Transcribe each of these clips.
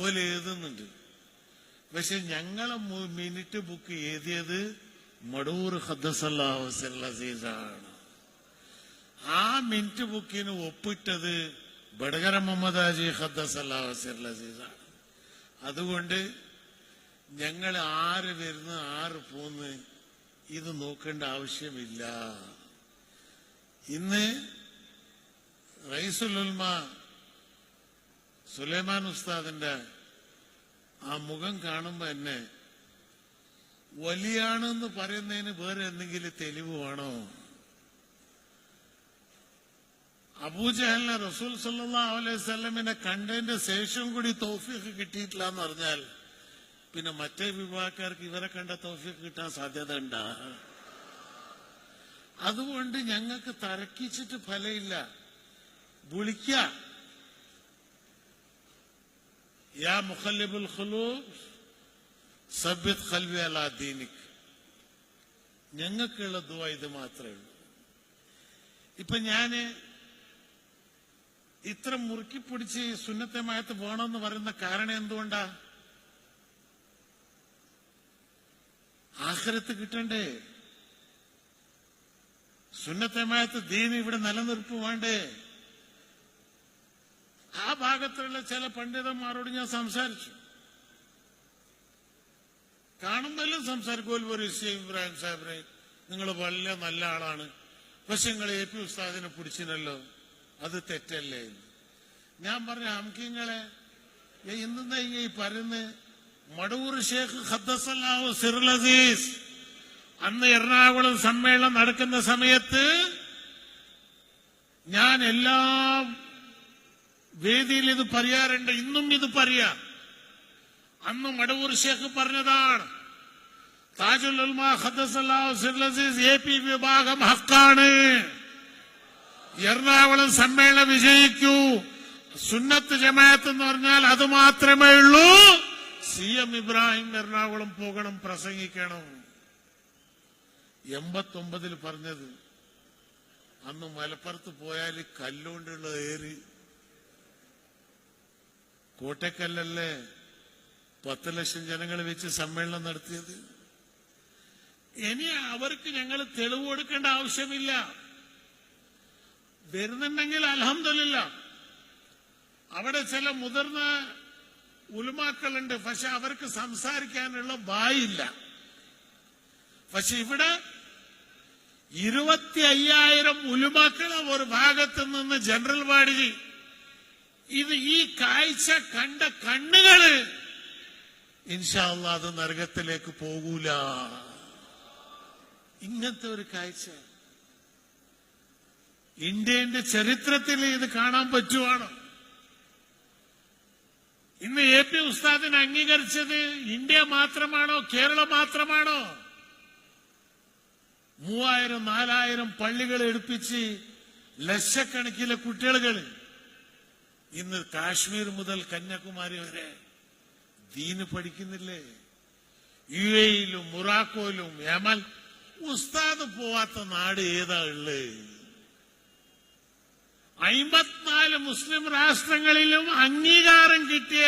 പോലെ എഴുതുന്നുണ്ട്. പക്ഷെ ഞങ്ങളെ മിനിറ്റ് ബുക്ക് എഴുതിയത് മടൂർ ഖദ്ദസല്ലാഹു സിർറൽ അസീസാണ്. ആ മിനിറ്റ് ബുക്കിന് ഒപ്പിട്ടത് ബഡഗര മുഹമ്മദ് ഹാജി ഖദ്ദസല്ലാഹു സിർറൽ അസീസാണ്. അതുകൊണ്ട് ഞങ്ങൾ ആര് വരുന്നു ആര് പോന്ന് ഇത് നോക്കേണ്ട ആവശ്യമില്ല. ഇന്ന് റഈസുൽ ഉലമ സുലൈമാൻ ഉസ്താദിന്റെ ആ മുഖം കാണുമ്പോ തന്നെ വലിയാണെന്ന് പറയുന്നതിന് വേറെ എന്തെങ്കിലും തെളിവ് വേണോ? അബൂജഹലിനെ റസൂൽ സല്ലല്ലാഹു അലൈഹി വസല്ലമിനെ കണ്ടതിന്റെ ശേഷം കൂടി തൗഫീഖ് കിട്ടിയിട്ടില്ല എന്ന് പറഞ്ഞാൽ പിന്നെ മറ്റേ വിഭാഗക്കാർക്ക് ഇവരെ കണ്ട തൗഫീഖ് കിട്ടാൻ സാധ്യത ഉണ്ടാ? അതുകൊണ്ട് ഞങ്ങൾക്ക് തർക്കിച്ചിട്ട് ഫലമില്ല. വിളിക്ക, യാ മുഖല്ലിബുൽ ഖുലൂബ് സബ്ബിത് ഖൽബി അലാ ദീനിക്. ഞങ്ങൾക്കുള്ള ദുആ ഇത് മാത്രമേ ഉള്ളൂ. ഇപ്പൊ ഞാന് ഇത്ര മുറുക്കി പിടിച്ച് സുന്നത്തെ മയത്ത് വേണമെന്ന് പറയുന്ന കാരണം എന്തുകൊണ്ടാ? ആഖിറത്ത് കിട്ടണ്ടേ? സുന്നത്തെ മയത്ത് ദീൻ ഇവിടെ നിലനിർപ്പ് വേണ്ടേ? ആ ഭാഗത്തുള്ള ചില പണ്ഡിതന്മാരോട് ഞാൻ സംസാരിച്ചു. കാണുമ്പോഴെല്ലാം സംസാരിക്കും. ഒരു ഇബ്രാഹിം സാഹിബിനെ നിങ്ങൾ വളരെ നല്ല ആളാണ്, പക്ഷെ നിങ്ങൾ AP ഉസ്താദിനെ പിടിച്ചിനല്ലോ, അത് തെറ്റല്ലേ? ഞാൻ പറഞ്ഞ അംകിങ്ങളെ ഇന്ന് ഈ പറയുന്ന മടവൂർ ഷേഖ് ഖദ്ദസല്ലാഹു സിർറൽ അസീസ് അന്ന് എറണാകുളം സമ്മേളനം നടക്കുന്ന സമയത്ത് ഞാൻ എല്ലാ വേദിയിൽ ഇത് പറയാറുണ്ട്, ഇന്നും ഇത് പറയാം. അന്ന് മടവൂർ ഷേഖ് പറഞ്ഞതാണ്, താജുൽ ഉലമ ഖദ്ദസല്ലാഹു സിർറൽ അസീസ് AP വിഭാഗം ഹക്കാണ്, എറണാകുളം സമ്മേളനം വിജയിക്കൂ, സുന്നത്ത് ജമാഅത്ത് എന്ന് പറഞ്ഞാൽ അത് മാത്രമേ ഉള്ളൂ. CM ഇബ്രാഹിം എറണാകുളം പോകണം, പ്രസംഗിക്കണം. 89 പറഞ്ഞത്. അന്ന് മലപ്പുറത്ത് പോയാൽ കല്ലുകൊണ്ടുള്ള ഏറി, കോട്ടക്കല്ലല്ലേ 10 ലക്ഷം ജനങ്ങൾ വെച്ച് സമ്മേളനം നടത്തിയത്. ഇനി അവർക്ക് ഞങ്ങൾ തെളിവ് കൊടുക്കേണ്ട ആവശ്യമില്ല. വരുന്നുണ്ടെങ്കിൽ അൽഹംദുലില്ലാഹ്. അവിടെ ചില മുതിർന്ന ഉലമാക്കളുണ്ട്, പക്ഷെ അവർക്ക് സംസാരിക്കാനുള്ള വായില്ല. പക്ഷെ ഇവിടെ 25,000 ഉലമാക്കളെ ഒരു ഭാഗത്ത് നിന്ന് ജനറൽ വാർഡിൽ ഇത് ഈ കാഴ്ച കണ്ട കണ്ണുകള് ഇൻഷാ അല്ലാഹ് അത് നരകത്തിലേക്ക് പോകൂല. ഇങ്ങനത്തെ ഒരു കാഴ്ച ഇന്ത്യന്റെ ചരിത്രത്തിൽ ഇത് കാണാൻ പറ്റുവാണ്. ഇന്ന് AP ഉസ്താദിനെ അംഗീകരിച്ചത് ഇന്ത്യ മാത്രമാണോ കേരളം മാത്രമാണോ? 3000-4000 പള്ളികൾ എടുപ്പിച്ച് ലക്ഷക്കണക്കിലെ കുട്ടികൾ ഇന്ന് കാശ്മീർ മുതൽ കന്യാകുമാരി വരെ ദീന് പഠിക്കുന്നില്ലേ? UAE-യിലും മൊറാക്കോയിലും യമൻ ഉസ്താദ് പോവാത്ത നാട് ഏതാ ഉള്ളത്? 54 മുസ്ലിം രാഷ്ട്രങ്ങളിലും അംഗീകാരം കിട്ടിയ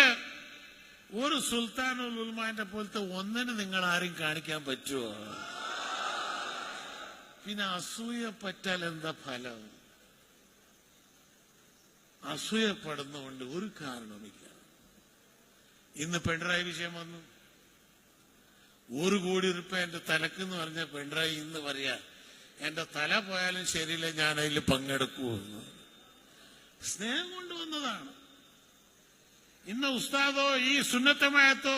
ഒരു സുൽത്താനുൽ ഉലമാന്റെ പോലത്തെ ഒന്നിന് നിങ്ങൾ ആരും കാണിക്കാൻ പറ്റുമോ? പിന്നെ അസൂയ പറ്റാൽ എന്താ ഫലം? അസൂയപ്പെടുന്നുകൊണ്ട് ഒരു കാരണമില്ല. ഇന്ന് പിണറായി വിഷയം വന്നു. 1 കോടി രൂപ എന്റെ തലക്കെന്ന് പറഞ്ഞ പിണറായി ഇന്ന് പറയാ എന്റെ തല പോയാലും ശരിയില്ല, ഞാൻ അതിൽ പങ്കെടുക്കുമെന്ന്. സ്നേഹം കൊണ്ടുവന്നതാണ്. ഇന്ന് ഉസ്താദോ ഈ സുന്നത്തമയത്തോ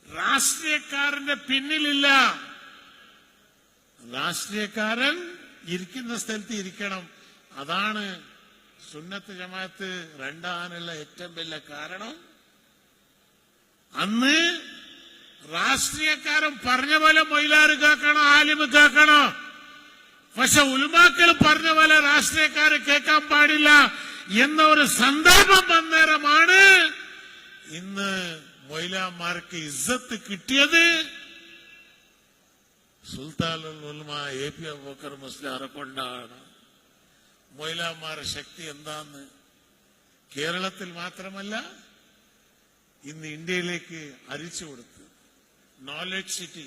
രാഷ്ട്രീയക്കാരന്റെ പിന്നിലില്ല. രാഷ്ട്രീയക്കാരൻ ഇരിക്കുന്ന സ്ഥലത്ത് ഇരിക്കണം. അതാണ് സുന്നത്ത് ജമാഅത്ത് രണ്ടാനുള്ള ഏറ്റവും വലിയ കാരണം. അന്ന് രാഷ്ട്രീയക്കാരൻ പറഞ്ഞ പോലെ മൊയിലാറ് കേൾക്കണം, ആലിമ് കേൾക്കണം. പക്ഷെ ഉലമാക്കൾ പറഞ്ഞ പോലെ രാഷ്ട്രീയക്കാര് കേൾക്കാൻ പാടില്ല എന്ന ഒരു സന്ദർഭം വന്നേരമാണ് ഇന്ന് മൊയിലാമാർക്ക് ഇസ്സത്ത് കിട്ടിയത്. സുൽത്താനുൽ ഉലമ AP അബൂബക്കർ മുസ്ലിയാരെ കൊണ്ടാണ്. മൊയിലാമാരുടെ ശക്തി എന്താന്ന് കേരളത്തിൽ മാത്രമല്ല ഇന്ന് ഇന്ത്യയിലേക്ക് അരിച്ചു കൊടുത്ത് നോളജ് സിറ്റി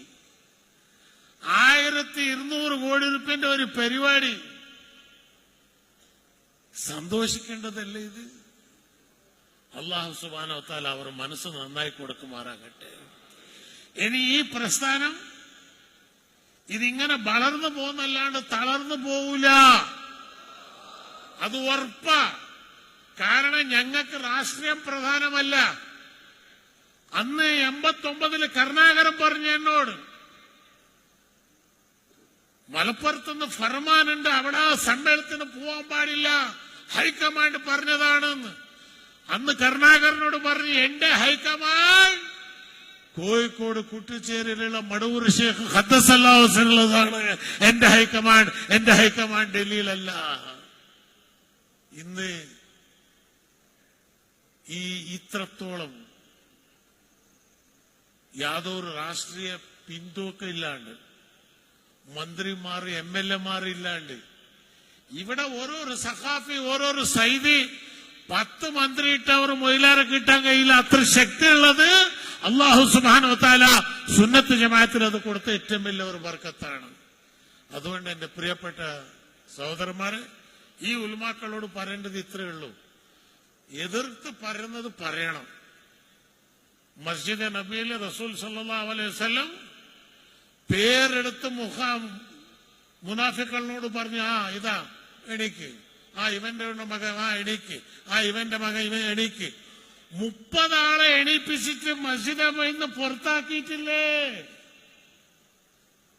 1200 കോടി രൂപന്റെ ഒരു പരിപാടി. സന്തോഷിക്കേണ്ടതല്ലേ ഇത്? അല്ലാഹു സുബ്ഹാനഹു വ തആല അവർ മനസ്സ് നന്നായി കൊടുക്കുമാറാകട്ടെ. ഇനി ഈ പ്രസ്ഥാനം ഇതിങ്ങനെ വളർന്നു പോകുന്നല്ലാണ്ട് തളർന്നു പോവില്ല, അത് ഉറപ്പാ. കാരണം ഞങ്ങൾക്ക് രാഷ്ട്രീയം പ്രധാനമല്ല. അന്ന് 89 കരുണാകരൻ പറഞ്ഞു എന്നോട്, മലപ്പുറത്തുനിന്ന് ഫർമാനുണ്ട്, അവിടെ സമ്മേളനത്തിന് പോവാൻ പാടില്ല, ഹൈക്കമാൻഡ് പറഞ്ഞതാണെന്ന്. അന്ന് കരുണാകരനോട് പറഞ്ഞു, എന്റെ ഹൈക്കമാൻഡ് കോഴിക്കോട് കുട്ടിച്ചേരിയിലുള്ള മടവൂർ ഷേഖ് ഖദ്ദസല്ലാഹു സിറുള്ളതാണ് എന്റെ ഹൈക്കമാൻഡ്. എന്റെ ഹൈക്കമാൻഡ് ഡൽഹിയിലല്ല. ഇന്ന് ഈ ഇത്രത്തോളം യാതൊരു രാഷ്ട്രീയ പിന്തൂക്കം ഇല്ലാണ്ട്, മന്ത്രിമാർ MLA ഇല്ലാണ്ട്, ഇവിടെ ഓരോരു സഖാഫി ഓരോരു സൈദി 10 മന്ത്രി ഇട്ടവർ മൊയിലാറെ കിട്ടാൻ കഴിയില്ല. അത്ര ശക്തിയുള്ളത് അല്ലാഹു സുബ്ഹാനഹു വ തആല സുന്നത്ത് ജമാഅത്തിന് അത് കൊടുത്ത ഏറ്റവും വലിയ ഒരു ബർക്കത്താണ്. അതുകൊണ്ട് എന്റെ പ്രിയപ്പെട്ട സഹോദരന്മാരെ, ഈ ഉലമാക്കളോട് പറയേണ്ടത് ഇത്രയേ ഉള്ളൂ. എതിർത്ത് പറയുന്നത് പറയണം. മസ്ജിദ് നബിയിൽ റസൂൽ സല്ലല്ലാഹു അലൈഹി വസല്ലം പേരെടുത്ത് മുനാഫിക്കുകളോട് പറഞ്ഞു, ഇതാ എണീക്ക്, ഇവന്റെ മകൻ എണീക്ക്, ഇവന്റെ മകൻ ഇവൻ എണീക്ക്. 30 ആളെ എണീപ്പിച്ചിട്ട് മസ്ജിദ് നിന്ന് പുറത്താക്കിയിട്ടില്ലേ?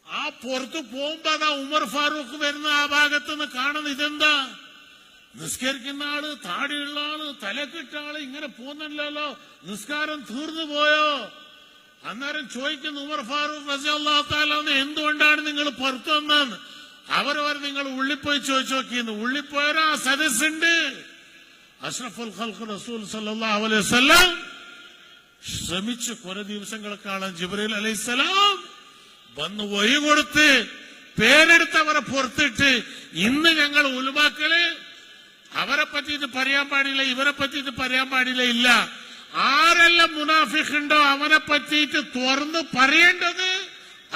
ആ പുറത്ത് പോകുമ്പോ അതാ ഉമർ ഫാറൂഖ് വരുന്ന ആ ഭാഗത്തുനിന്ന് കാണുന്നത്. ഇതെന്താ? നിസ്കരിക്കുന്ന ആള്, താടിയുള്ള ആള്, തലക്കിട്ട ആള് ഇങ്ങനെ പോകുന്നില്ലല്ലോ, നിസ്കാരം തീർന്നു പോയോ? അന്നേരം ചോദിക്കുന്നു ഉമർ ഫാറൂഖ് റളിയല്ലാഹു തആല എന്തുകൊണ്ടാണ് നിങ്ങൾ പുറത്തു വന്നതെന്ന്. അവർ നിങ്ങൾ ഉള്ളിപ്പോയി ചോദിച്ചു നോക്കിയെന്ന്. ഉള്ളിപ്പോയവരോ ആ സദസ്സുണ്ട്. അഷ്റഫുൽ ഖൽഖ് റസൂൽ സല്ലല്ലാഹു അലൈഹി വസല്ലം ശ്രമിച്ചു കുറെ ദിവസങ്ങൾക്കാണ്. ജിബ്രീൽ അലൈഹിസ്സലാം വന്ന് വഴി കൊടുത്ത് പേരെടുത്ത് അവരെ പുറത്തിട്ട്, ഇന്ന് ഞങ്ങൾ ഉലമാക്കള് അവരെ പറ്റിയിട്ട് പറയാൻ പാടില്ല, ഇവരെ പറ്റിയിട്ട് പറയാൻ പാടില്ല. ഇല്ല, ആരെല്ലാം മുനാഫിഖുണ്ടോ അവനെ പറ്റിയിട്ട് തുറന്ന് പറയേണ്ടത്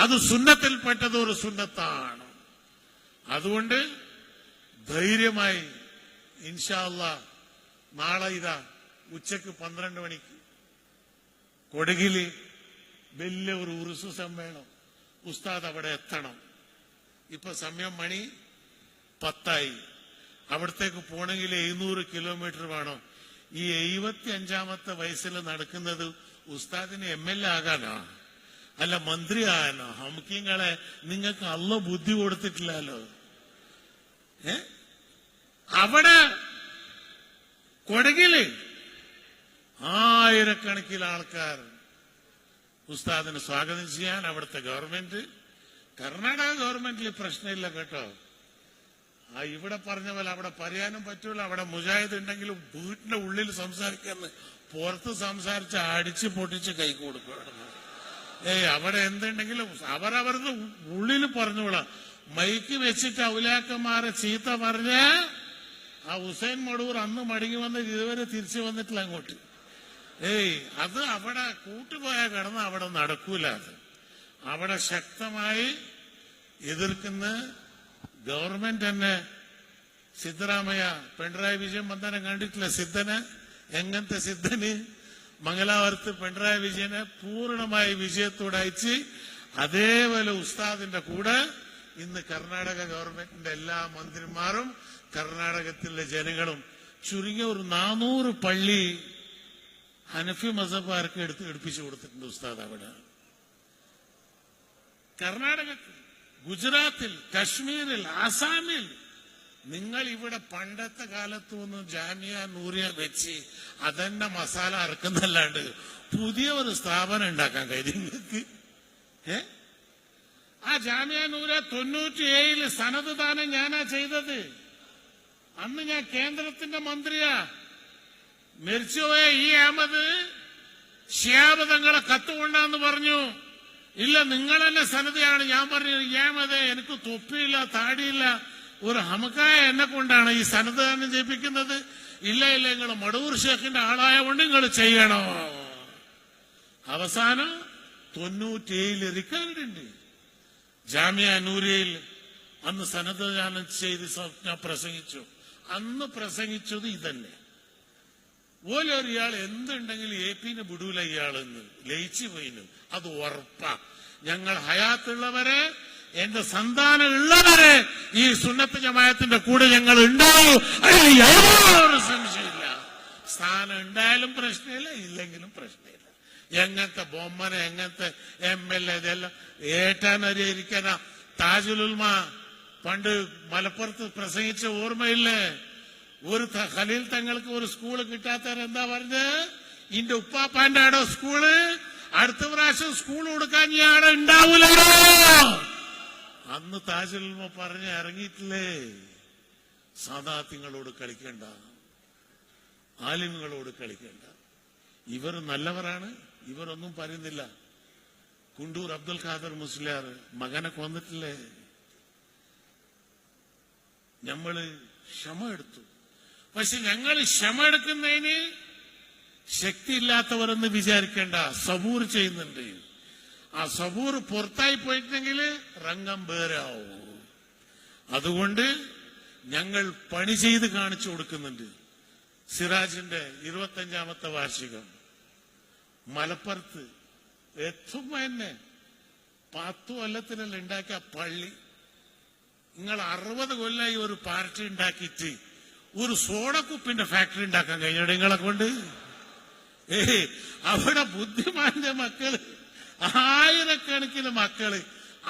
അത് സുന്നത്തിൽപ്പെട്ടത് ഒരു സുന്നത്താണ്. അതുകൊണ്ട് ധൈര്യമായി ഇൻഷാ അല്ലാഹ് നാളെ ഇതാ ഉച്ചക്ക് 12 മണിക്ക് കൊടകില് വലിയ ഒരു ഉറുസു സമ്മേളനം. ഉസ്താദ് അവിടെ എത്തണം. ഇപ്പൊ സമയം മണി 10 അവിടത്തേക്ക് പോണെങ്കിൽ 700 കിലോമീറ്റർ വേണം. ഈ 75-ാമത്തെ വയസ്സിൽ നടക്കുന്നത് ഉസ്താദിന് MLA ആകാനോ അല്ല മന്ത്രി ആകാനോ? ഹംകിങ്ങളെ നിങ്ങൾക്ക് അള്ള ബുദ്ധി കൊടുത്തിട്ടില്ലല്ലോ. അവിടെ കൊടകില് 1000കണക്കിന് ആൾക്കാർ ഉസ്താദിനെ സ്വാഗതം ചെയ്യാൻ അവിടുത്തെ ഗവൺമെന്റ്, കർണാടക ഗവൺമെന്റിൽ പ്രശ്നമില്ല കേട്ടോ. ഇവിടെ പറഞ്ഞ പോലെ അവിടെ പറയാനും പറ്റൂല. അവിടെ മുജാഹിദ് ഉണ്ടെങ്കിലും വീട്ടിന്റെ ഉള്ളിൽ സംസാരിക്കാന്ന്, പുറത്ത് സംസാരിച്ച് അടിച്ച് പൊട്ടിച്ച് കൈ കൊടുക്കുകയാണ്. അവിടെ എന്തുണ്ടെങ്കിലും അവരവരുടെ ഉള്ളിൽ പറഞ്ഞോളാം. മൈക്ക് വെച്ചിട്ട് ഔലാക്കന്മാരെ ചീത്ത പറഞ്ഞ ആ ഹുസൈൻ മടൂർ അന്ന് മടങ്ങി വന്ന് ഇതുവരെ തിരിച്ചു വന്നിട്ടില്ല അങ്ങോട്ട്. അത് അവിടെ കൂട്ടുപോയാൽ കിടന്ന് അവിടെ നടക്കൂല. അത് അവിടെ ശക്തമായി എതിർക്കുന്ന ഗവൺമെന്റ് തന്നെ. സിദ്ധരാമയ്യ പിണറായി വിജയൻ വന്നാലും കണ്ടിട്ടില്ല സിദ്ധന്. എങ്ങനത്തെ സിദ്ധന്? മംഗലാപുരത്ത് പിണറായി വിജയനെ പൂർണ്ണമായി വിജയത്തോടെ അയച്ച് അതേപോലെ ഉസ്താദിന്റെ കൂടെ ഇന്ന് കർണാടക ഗവൺമെന്റിന്റെ എല്ലാ മന്ത്രിമാരും കർണാടകത്തിലെ ജനങ്ങളും ചുരുങ്ങിയ ഒരു 400 പള്ളി ഹനഫി മസബാർക്ക് എടുപ്പിച്ചു കൊടുത്തിട്ടുണ്ട് ഉസ്താദ്. അവിടെ കർണാടകത്തിൽ, ഗുജറാത്തിൽ, കശ്മീരിൽ, ആസാമിൽ നിങ്ങൾ ഇവിടെ പണ്ടത്തെ കാലത്ത് ഒന്ന് ജാമിയ നൂറിയ വെച്ച് അതന്നെ മസാല അറക്കുന്നല്ലാണ്ട് പുതിയ ഒരു സ്ഥാപനം ഉണ്ടാക്കാൻ കഴിയും നിങ്ങൾക്ക്? ആ ജാമിയ നൂറിയ 97 സനത് ദാനം ഞാനാ ചെയ്തത്. അന്ന് ഞാൻ കേന്ദ്രത്തിന്റെ മന്ത്രിയാ. മരിച്ചുപോയ അഹമ്മദ് ഷിയാബ് തങ്ങളെ കത്തുകൊണ്ടാന്ന് പറഞ്ഞു. ഇല്ല, നിങ്ങൾ തന്നെ സനതയാണ്. ഞാൻ പറഞ്ഞു, അഹമ്മദ് എനിക്ക് തൊപ്പിയില്ല, താടിയില്ല, ഒരു ഹമക്കായ എന്നെ കൊണ്ടാണ് ഈ സനത് ദാനം ചെയ്യിപ്പിക്കുന്നത്. ഇല്ല, നിങ്ങൾ മടവൂർ ഷേഖിന്റെ ആളായ കൊണ്ട് നിങ്ങൾ ചെയ്യണോ? അവസാനം 97 റിക്കാർഡ് ഉണ്ട്. ജാമിയ നൂരിയയിൽ അന്ന് സന്നദ്ധദാനം ചെയ്ത് ഞാൻ പ്രസംഗിച്ചു. അന്ന് പ്രസംഗിച്ചത് ഇതന്നെ. ഓരൊരാൾ എന്തുണ്ടെങ്കിലും AP വിടൂല ഇയാളെന്ന് ലയിച്ചു പോയിന്. അത് ഉറപ്പാ. ഞങ്ങൾ ഹയാത്തുള്ളവരെ, എന്റെ സന്താനം ഉള്ളവരെ ഈ സുന്നത്ത് ജമാഅത്തിന്റെ കൂടെ ഞങ്ങൾ ഉണ്ടാവും. അതിൽ യാതൊരു സംശയമില്ല. സ്ഥാനം ഉണ്ടായാലും പ്രശ്നമില്ല, ഇല്ലെങ്കിലും പ്രശ്നമില്ല. എങ്ങനത്തെ ബൊമ്മനെ, എങ്ങനത്തെ MLA ഇതെല്ലാം ഏറ്റാനരിയിരിക്കാനാ. താജുലുൽമ പണ്ട് മലപ്പുറത്ത് പ്രസംഗിച്ച ഓർമ്മയില്ലേ? ഒരു ഖലീൽ തങ്ങൾക്ക് ഒരു സ്കൂള് കിട്ടാത്തവരെന്താ പറഞ്ഞത്? ഇന്റെ ഉപ്പാപ്പാന്റെ ആടോ സ്കൂള്, അടുത്ത പ്രാവശ്യം സ്കൂൾ കൊടുക്കാൻ ആടെ ഉണ്ടാവൂലോ. അന്ന് താജുലുൽമ പറഞ്ഞ് ഇറങ്ങിയിട്ടില്ലേ? സാദാത്യങ്ങളോട് കളിക്കണ്ട, ആലിമുകളോട് കളിക്കണ്ട. ഇവർ നല്ലവരാണ്, ഇവരൊന്നും പറയുന്നില്ല. കുണ്ടൂർ അബ്ദുൽ ഖാദർ മുസ്ലിയാർ മകനെ കൊന്നിട്ടില്ലേ? നമ്മള് ക്ഷമ എടുത്തു. പക്ഷെ ഞങ്ങൾ ക്ഷമ എടുക്കുന്നതിന് ശക്തിയില്ലാത്തവരെന്ന് വിചാരിക്കേണ്ട. സബൂർ ചെയ്യുന്നുണ്ട്. ആ സബൂർ പുറത്തായി പോയിട്ടുണ്ടെങ്കിൽ രംഗം വേറാവും. അതുകൊണ്ട് ഞങ്ങൾ പണി ചെയ്ത് കാണിച്ചു കൊടുക്കുന്നുണ്ട്. സിറാജിന്റെ 25ാമത്തെ വാർഷികം മലപ്പുറത്ത് ഏറ്റവും തന്നെ 10 കൊല്ലത്തിനല്ല ഉണ്ടാക്കിയ പള്ളി. നിങ്ങൾ 60 കൊല്ലമായി ഒരു പാർട്ടി ഉണ്ടാക്കിയിട്ട് ഒരു സോഡക്കുപ്പിന്റെ ഫാക്ടറി ഉണ്ടാക്കാൻ കഴിഞ്ഞോടെ നിങ്ങളെ കൊണ്ട്? അവിടെ ബുദ്ധിമാന്റെ മക്കള്, 1000കണക്കിന് മക്കള്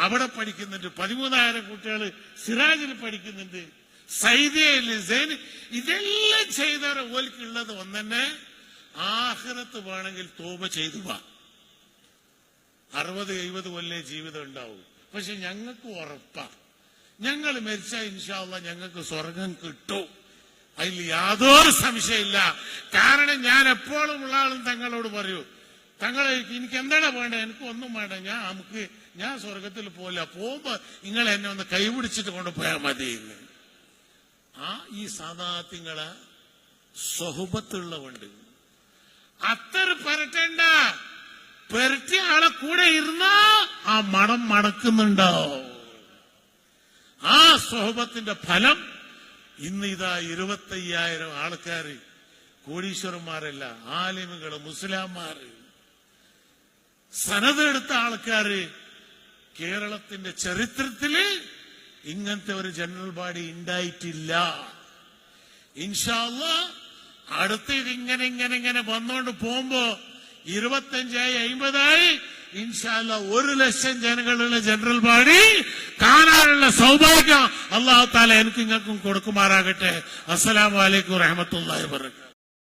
അവിടെ പഠിക്കുന്നുണ്ട്. 13,000 കുട്ടികൾ സിറാജിൽ പഠിക്കുന്നുണ്ട്. സൈദിയയിൽ സൈൻ ഇതെല്ലാം ചെയ്തവരെ ഓൽക്കുള്ളത് ഒന്നെ, ആഖിറത്ത് വേണമെങ്കിൽ തോപ ചെയ്തു വാ. 60-70 കൊല്ലം ജീവിതം ഉണ്ടാവും. പക്ഷെ ഞങ്ങൾക്ക് ഉറപ്പാ, ഞങ്ങൾ മരിച്ചാൽ ഇൻഷാ അല്ലാഹ് ഞങ്ങൾക്ക് സ്വർഗം കിട്ടും. അതിൽ യാതൊരു സംശയമില്ല. കാരണം ഞാൻ എപ്പോഴും ഉള്ള ആളും തങ്ങളോട് പറയൂ, തങ്ങളെ എനിക്ക് എന്താണ് വേണ്ടത്? എനിക്ക് ഒന്നും വേണ്ട, ഞാൻ സ്വർഗത്തിൽ പോല, പോകുമ്പോ നിങ്ങൾ എന്നെ ഒന്ന് കൈപിടിച്ചിട്ട് കൊണ്ടുപോയാൽ മതി. ഈ സാദാത്യങ്ങളെ സ്വഹബത്തുള്ളവുണ്ട്. അത്ര പരട്ടണ്ട. പെരട്ടിയ ആളെ കൂടെ ഇരുന്നാ ആ മണം മണക്കുന്നുണ്ടാവും. ആ സ്വഹബത്തിന്റെ ഫലം ഇന്ന് ഇതാ 25,000 ആൾക്കാര്, കോടീശ്വരന്മാരല്ല, ആലിമുകള്, മുസ്ലിംമാര്, സനത് എടുത്ത ആൾക്കാര്. കേരളത്തിന്റെ ചരിത്രത്തില് ഇങ്ങനത്തെ ഒരു ജനറൽ ബോഡി ഉണ്ടായിട്ടില്ല. ഇൻഷാ അല്ലാഹ് അടുത്ത് ഇങ്ങനെ വന്നോണ്ട് പോകുമ്പോ 25,000 50,000 ഇൻഷാ അല്ലാഹ് 1,00,000 ജനങ്ങളുള്ള ജനറൽ ബോഡി കാണാനുള്ള സൗഭാഗ്യം അല്ലാഹു തആല എനിക്ക് നിങ്ങൾക്കും കൊടുക്കുമാറാകട്ടെ. അസ്സലാമു അലൈക്കും വറഹ്മത്തുള്ളാഹി വബറകാതുഹു.